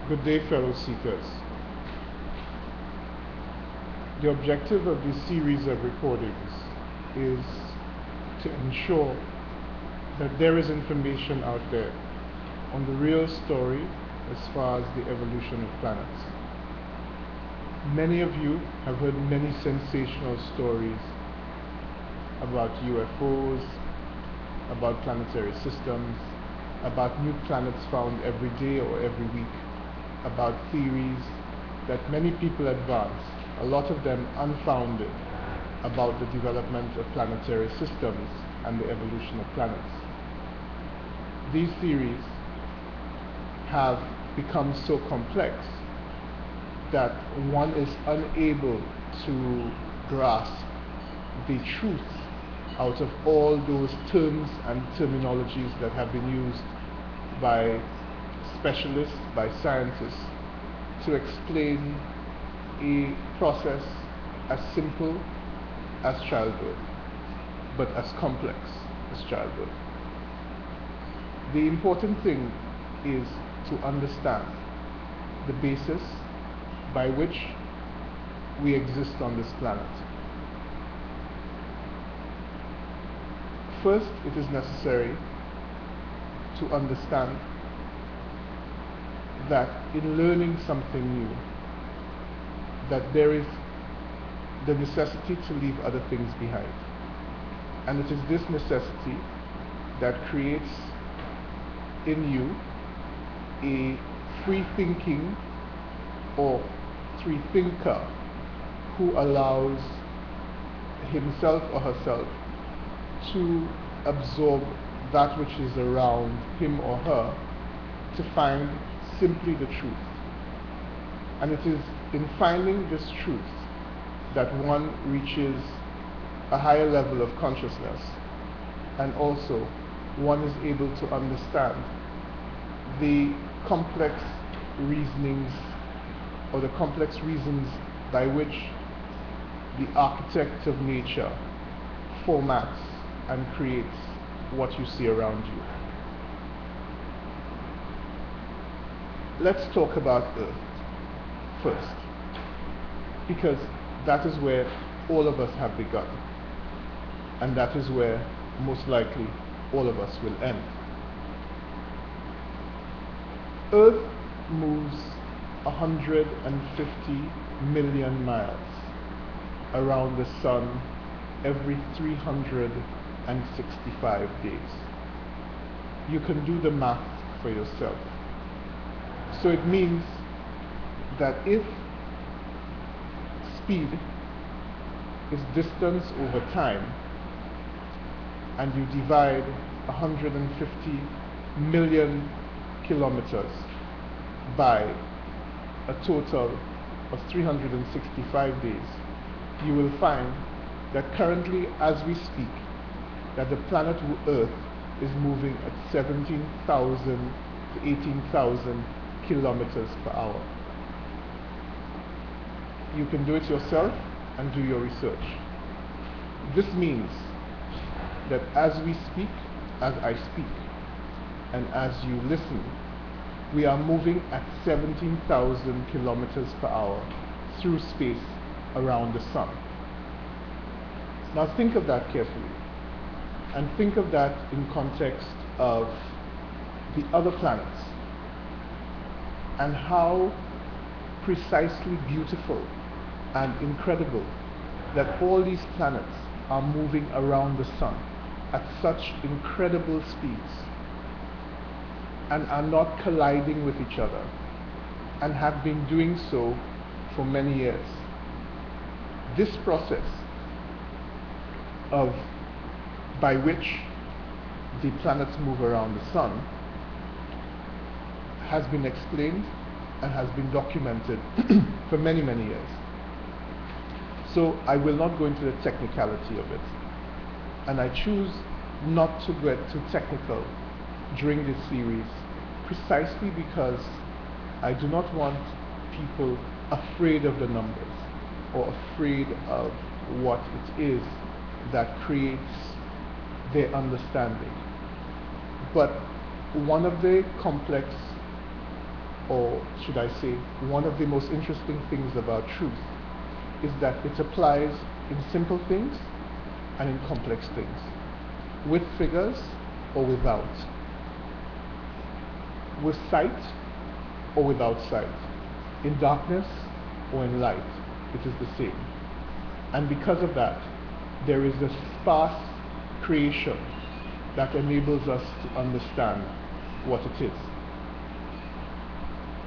Good day, fellow seekers. The objective of this series of recordings is to ensure that there is information out there on the real story as far as the evolution of planets. Many of you have heard many sensational stories about UFOs, about planetary systems, about new planets found every day or every week, about theories that many people advance, a lot of them unfounded, about the development of planetary systems and the evolution of planets. These theories have become so complex that one is unable to grasp the truth out of all those terms and terminologies that have been used by specialists, by scientists, to explain a process as simple as childbirth, but as complex as childbirth. The important thing is to understand the basis by which we exist on this planet. First, it is necessary to understand that in learning something new, that there is the necessity to leave other things behind. And it is this necessity that creates in you a free thinking or free thinker who allows himself or herself to absorb that which is around him or her to find simply the truth. And it is in finding this truth that one reaches a higher level of consciousness, and also one is able to understand the complex reasonings or the complex reasons by which the architect of nature formats and creates what you see around you. Let's talk about Earth first, because that is where all of us have begun, and that is where most likely all of us will end. Earth moves 150 million miles around the sun every 365 days. You can do the math for yourself. So it means that if speed is distance over time, and you divide 150 million kilometers by a total of 365 days, you will find that currently, as we speak, that the planet Earth is moving at 17,000 to 18,000 kilometers per hour. You can do it yourself and do your research. This means that as we speak, as I speak, and as you listen, we are moving at 17,000 kilometers per hour through space around the sun. Now think of that carefully, and think of that in context of the other planets, and how precisely beautiful and incredible that all these planets are moving around the sun at such incredible speeds and are not colliding with each other, and have been doing so for many years. This process by which the planets move around the sun has been explained and has been documented for many, many years. So I will not go into the technicality of it, and I choose not to get too technical during this series, precisely because I do not want people afraid of the numbers or afraid of what it is that creates their understanding. But one of the complex or should I say, one of the most interesting things about truth is that it applies in simple things and in complex things, with figures or without, with sight or without sight, in darkness or in light, it is the same. And because of that, there is a sparse creation that enables us to understand what it is.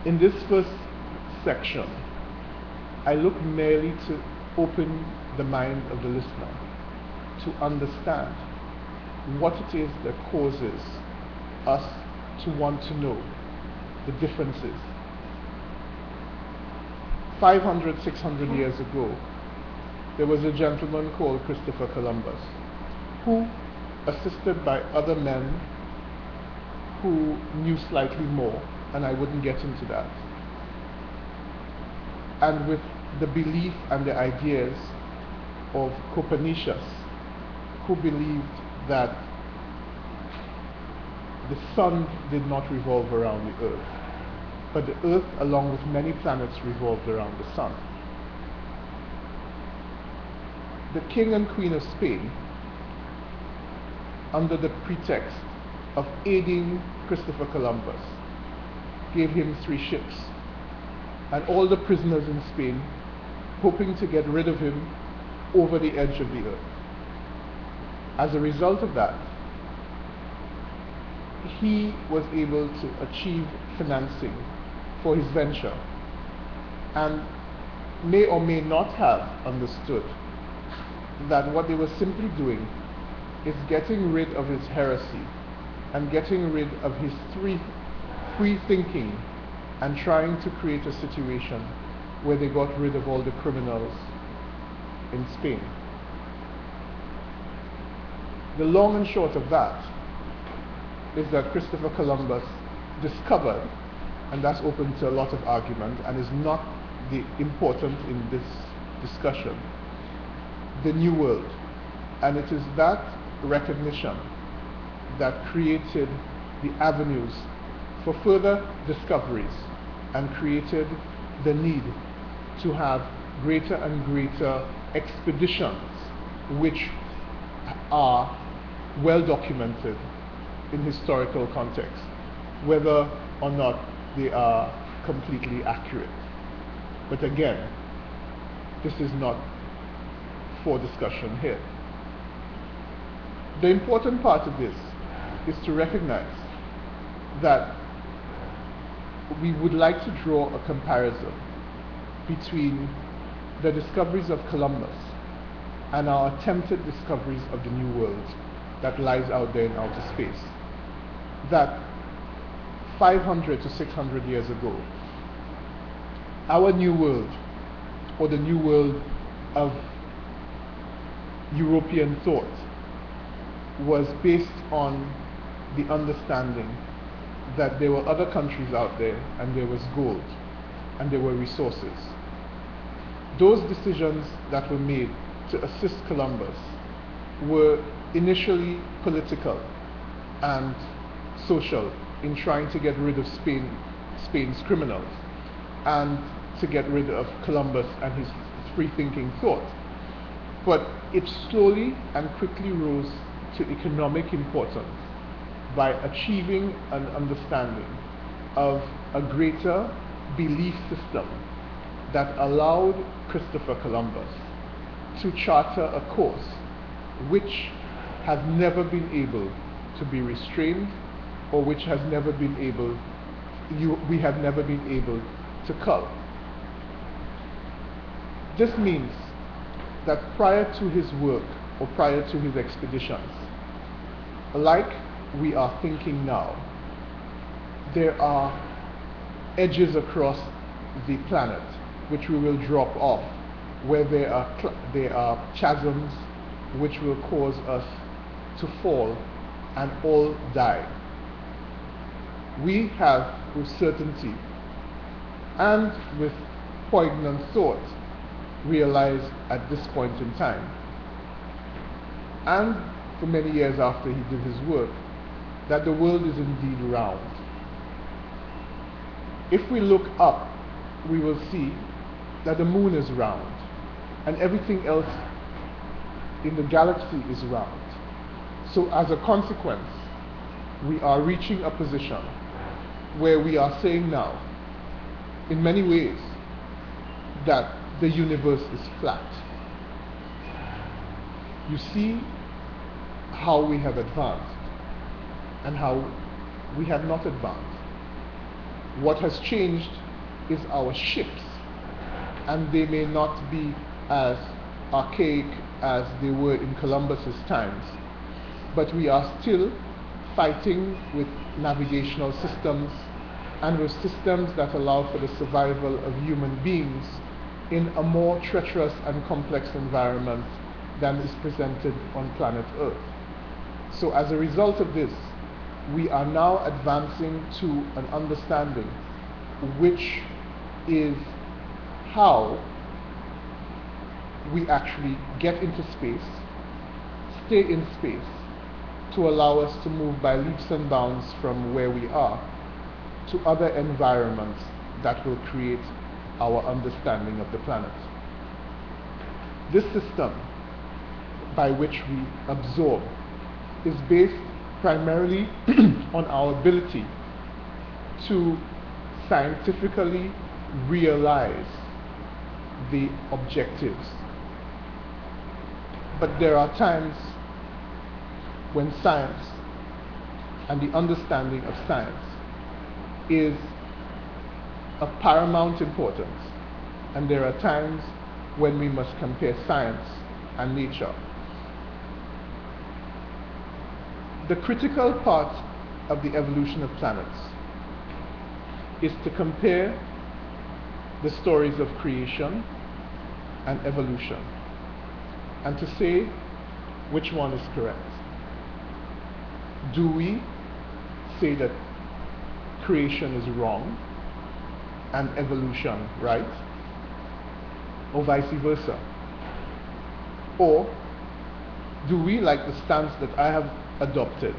In this first section, I look merely to open the mind of the listener to understand what it is that causes us to want to know the differences. 500, 600 years ago, there was a gentleman called Christopher Columbus, who, assisted by other men who knew slightly more, and I wouldn't get into that, and with the belief and the ideas of Copernicus, who believed that the sun did not revolve around the earth, but the earth, along with many planets, revolved around the sun. The king and queen of Spain, under the pretext of aiding Christopher Columbus, gave him 3 ships and all the prisoners in Spain, hoping to get rid of him over the edge of the earth. As a result of that, he was able to achieve financing for his venture, and may or may not have understood that what they were simply doing is getting rid of his heresy and getting rid of his free thinking, and trying to create a situation where they got rid of all the criminals in Spain. The long and short of that is that Christopher Columbus discovered, and that's open to a lot of argument and is not the important in this discussion, the New World. And it is that recognition that created the avenues for further discoveries and created the need to have greater and greater expeditions, which are well documented in historical context, whether or not they are completely accurate. But again, this is not for discussion here. The important part of this is to recognize that we would like to draw a comparison between the discoveries of Columbus and our attempted discoveries of the New World that lies out there in outer space. That 500 to 600 years ago, our New World, or the New World of European thought, was based on the understanding that there were other countries out there and there was gold and there were resources. Those decisions that were made to assist Columbus were initially political and social, in trying to get rid of Spain's criminals and to get rid of Columbus and his free-thinking thought. But it slowly and quickly rose to economic importance by achieving an understanding of a greater belief system that allowed Christopher Columbus to charter a course which has never been able to be restrained, or which has never been able, we have never been able to cull. This means that prior to his work, or prior to his expeditions, like we are thinking now, there are edges across the planet which we will drop off, where there are chasms which will cause us to fall and all die. We have with certainty and with poignant thought realized at this point in time, and for many years after he did his work, that the world is indeed round. If we look up, we will see that the moon is round and everything else in the galaxy is round. So as a consequence, we are reaching a position where we are saying now, in many ways, that the universe is flat. You see how we have advanced and how we have not advanced. What has changed is our ships, and they may not be as archaic as they were in Columbus's times, but we are still fighting with navigational systems and with systems that allow for the survival of human beings in a more treacherous and complex environment than is presented on planet Earth. So as a result of this, we are now advancing to an understanding which is how we actually get into space, stay in space, to allow us to move by leaps and bounds from where we are to other environments that will create our understanding of the planet. This system by which we absorb is based primarily on our ability to scientifically realize the objectives. But there are times when science and the understanding of science is of paramount importance, and there are times when we must compare science and nature. The critical part of the evolution of planets is to compare the stories of creation and evolution and to say which one is correct. Do we say that creation is wrong and evolution right, or vice versa? Or do we, like the stance that I have adopted,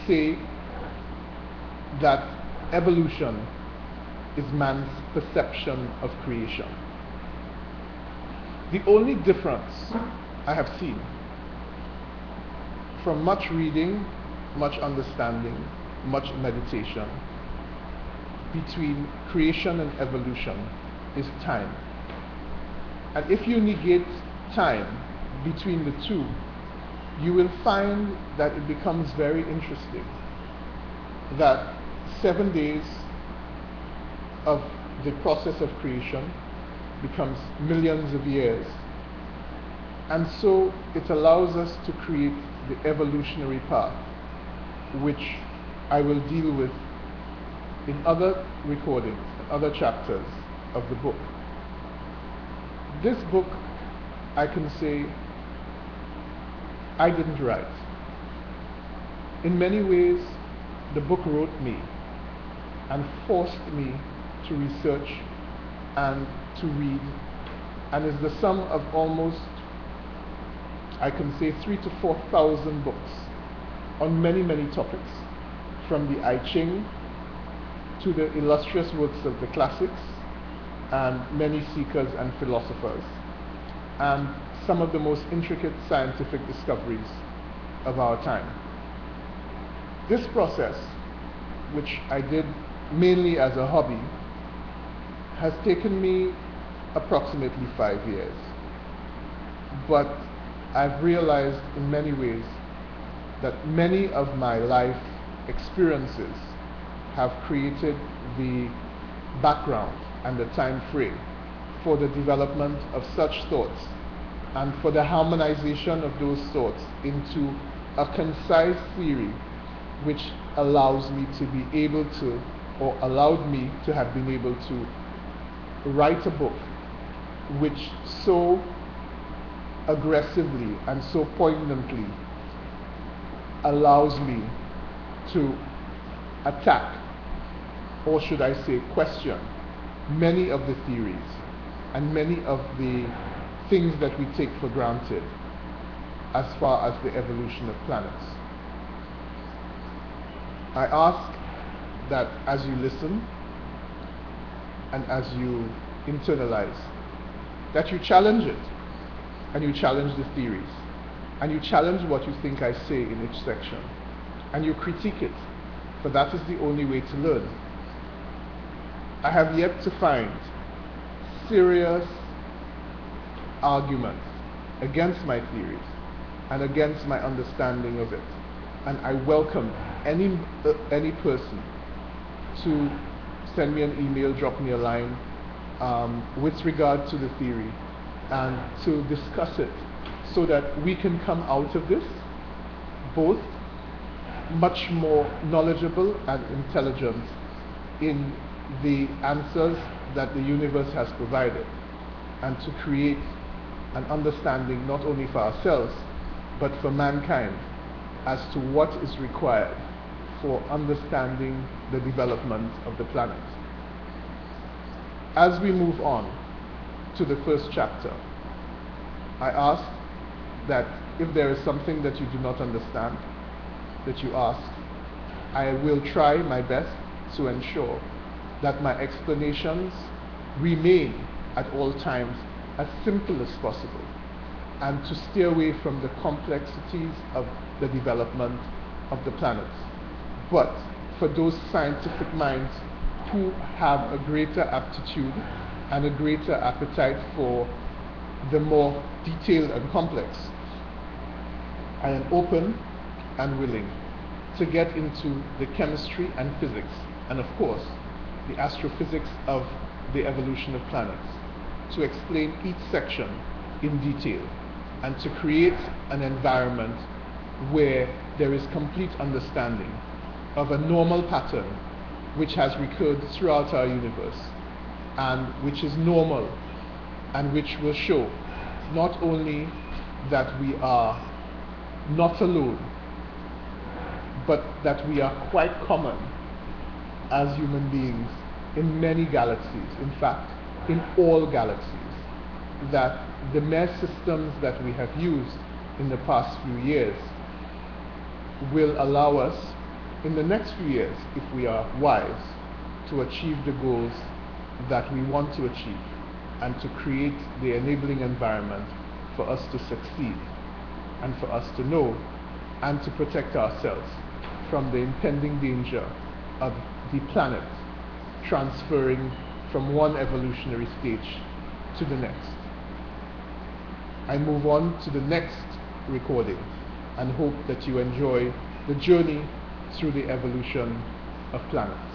say that evolution is man's perception of creation? The only difference I have seen from much reading, much understanding, much meditation between creation and evolution is time. And if you negate time between the two, you will find that it becomes very interesting that 7 days of the process of creation becomes millions of years. And so it allows us to create the evolutionary path, which I will deal with in other recordings, other chapters of the book. This book, I can say, I didn't write. In many ways, the book wrote me and forced me to research and to read, and is the sum of almost, I can say, 3,000 to 4,000 books on many, many topics, from the I Ching to the illustrious works of the classics and many seekers and philosophers, and some of the most intricate scientific discoveries of our time. This process, which I did mainly as a hobby, has taken me approximately 5 years. But I've realized in many ways that many of my life experiences have created the background and the time frame for the development of such thoughts and for the harmonization of those thoughts into a concise theory which allows me to be able to, or allowed me to have been able to write a book which so aggressively and so poignantly allows me to attack, or should I say question, many of the theories and many of the things that we take for granted as far as the evolution of planets. I ask that as you listen and as you internalize, that you challenge it, and you challenge the theories, and you challenge what you think I say in each section, and you critique it, for that is the only way to learn. I have yet to find serious arguments against my theories and against my understanding of it, and I welcome any person to send me an email, drop me a line with regard to the theory, and to discuss it so that we can come out of this both much more knowledgeable and intelligent in the answers that the universe has provided, and to create an understanding not only for ourselves but for mankind as to what is required for understanding the development of the planet. As we move on to the first chapter, I ask that if there is something that you do not understand, that you ask. I will try my best to ensure that my explanations remain at all times as simple as possible, and to steer away from the complexities of the development of the planet. But for those scientific minds who have a greater aptitude and a greater appetite for the more detailed and complex, I am open and willing to get into the chemistry and physics, and of course the astrophysics of the evolution of planets, to explain each section in detail and to create an environment where there is complete understanding of a normal pattern which has recurred throughout our universe, and which is normal, and which will show not only that we are not alone, but that we are quite common as human beings in many galaxies, in fact, in all galaxies, that the mere systems that we have used in the past few years will allow us in the next few years, if we are wise, to achieve the goals that we want to achieve, and to create the enabling environment for us to succeed, and for us to know and to protect ourselves from the impending danger of the planet transferring from one evolutionary stage to the next. I move on to the next recording and hope that you enjoy the journey through the evolution of planets.